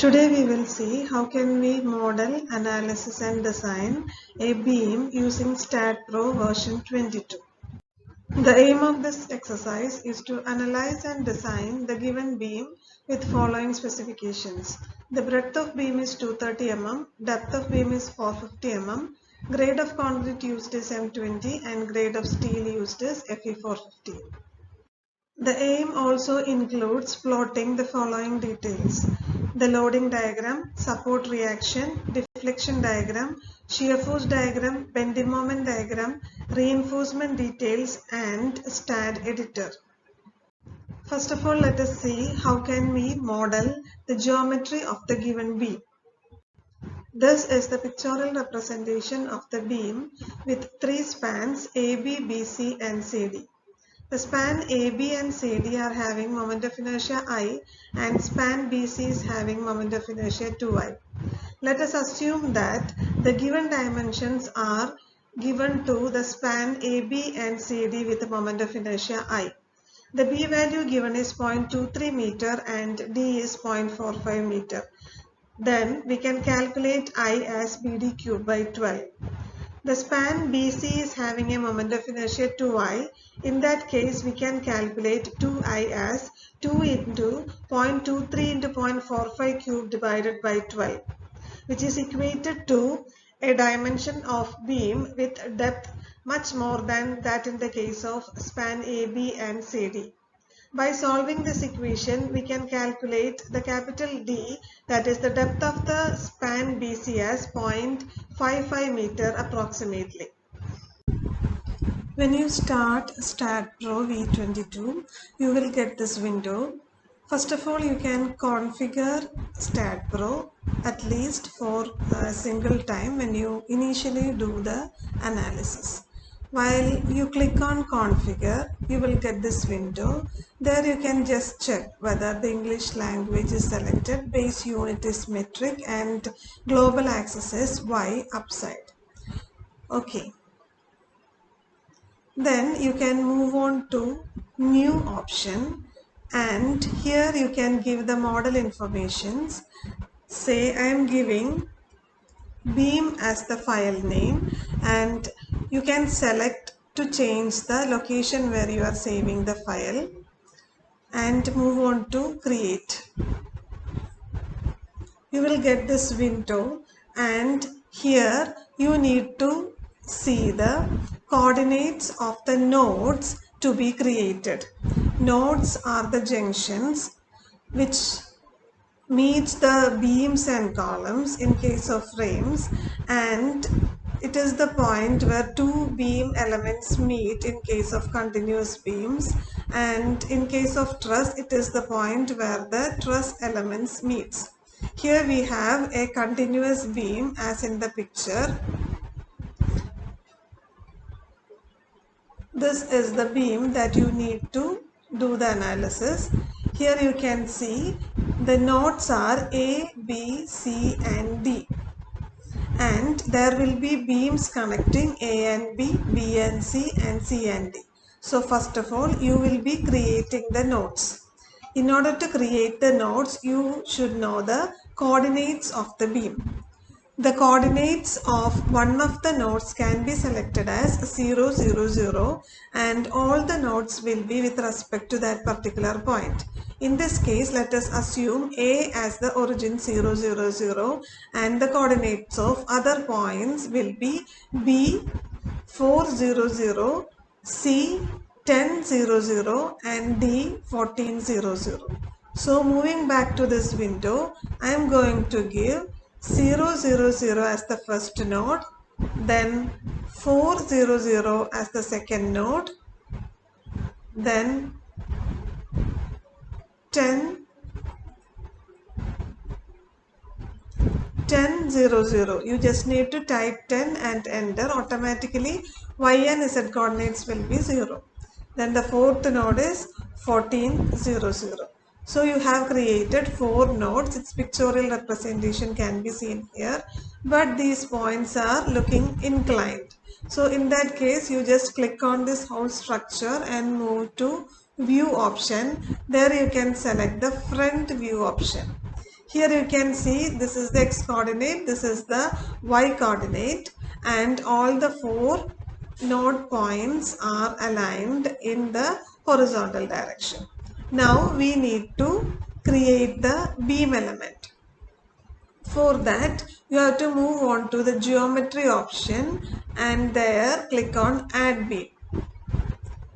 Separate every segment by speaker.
Speaker 1: Today we will see how can we model, analysis and design a beam using StatPro version 22. The aim of this exercise is to analyze and design the given beam with following specifications. The breadth of beam is 230 mm, depth of beam is 450 mm, grade of concrete used is M20 and grade of steel used is Fe450. The aim also includes plotting the following details: the loading diagram, support reaction, deflection diagram, shear force diagram, bending moment diagram, reinforcement details and STAAD editor. First of all, let us see how can we model the geometry of the given beam. This is the pictorial representation of the beam with three spans AB, BC and CD. The span AB and CD are having moment of inertia I and span BC is having moment of inertia 2I. Let us assume that the given dimensions are given to the span AB and CD with a moment of inertia I. The B value given is 0.23 meter and D is 0.45 meter. Then we can calculate I as BD cubed by 12. The span BC is having a moment of inertia 2I. In that case, we can calculate 2I as 2 into 0.23 into 0.45 cube divided by 12, which is equated to a dimension of beam with depth much more than that in the case of span AB and CD. By solving this equation, we can calculate the capital D, that is the depth of the span BC, as 0.55 meter approximately. When you start StatPro V22, you will get this window. First of all, you can configure StatPro at least for a single time when you initially do the analysis. While you click on configure, you will get this window. There you can just check whether the English language is selected, base unit is metric and global axis is Y upside. Okay. Then you can move on to new option and here you can give the model informations. Say I am giving beam as the file name and you can select to change the location where you are saving the file and move on to create. You will get this window and here you need to see the coordinates of the nodes to be created. Nodes are the junctions which meets the beams and columns in case of frames, and it is the point where two beam elements meet in case of continuous beams, and in case of truss it is the point where the truss elements meets. Here we have a continuous beam as in the picture. This is the beam that you need to do the analysis. Here you can see the nodes are A, B, C and D. And there will be beams connecting A and B, B and C and C and D. So first of all, you will be creating the nodes. In order to create the nodes, you should know the coordinates of the beam. The coordinates of one of the nodes can be selected as 0, 0, 0 and all the nodes will be with respect to that particular point. In this case, let us assume A as the origin 0, 0, 0 and the coordinates of other points will be B 4, 0, 0, C 10, 0, 0 and D 14, 0, 0. So moving back to this window, I am going to give 0, 0, 0 as the first node, then 4, 0, 0 as the second node, then 10, 10, 0, 0. You just need to type 10 and enter. Automatically Y and Z coordinates will be 0. Then the fourth node is 14, 0, 0. So you have created 4 nodes. Its pictorial representation can be seen here, but these points are looking inclined. So in that case, you just click on this whole structure and move to view option. There you can select the front view option. Here you can see this is the x coordinate, this is the y coordinate, and all the 4 node points are aligned in the horizontal direction. Now we need to create the beam element. For that, you have to move on to the geometry option and there click on add beam.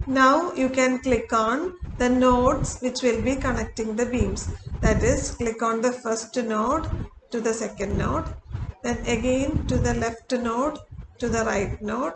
Speaker 1: Now you can click on the nodes which will be connecting the beams. That is, click on the first node to the second node, then again to the left node to the right node,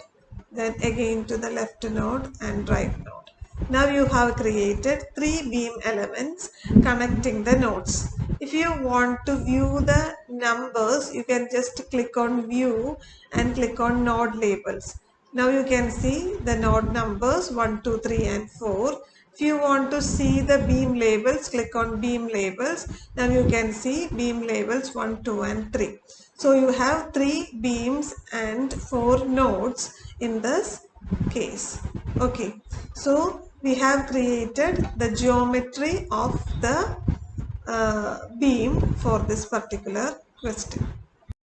Speaker 1: then again to the left node and right node. Now you have created 3 beam elements connecting the nodes. If you want to view the numbers, you can just click on view and click on node labels. Now you can see the node numbers 1, 2, 3 and 4. If you want to see the beam labels, click on beam labels. Now you can see beam labels 1, 2 and 3. So you have 3 beams and 4 nodes in this case. Okay, so we have created the geometry of the beam for this particular question.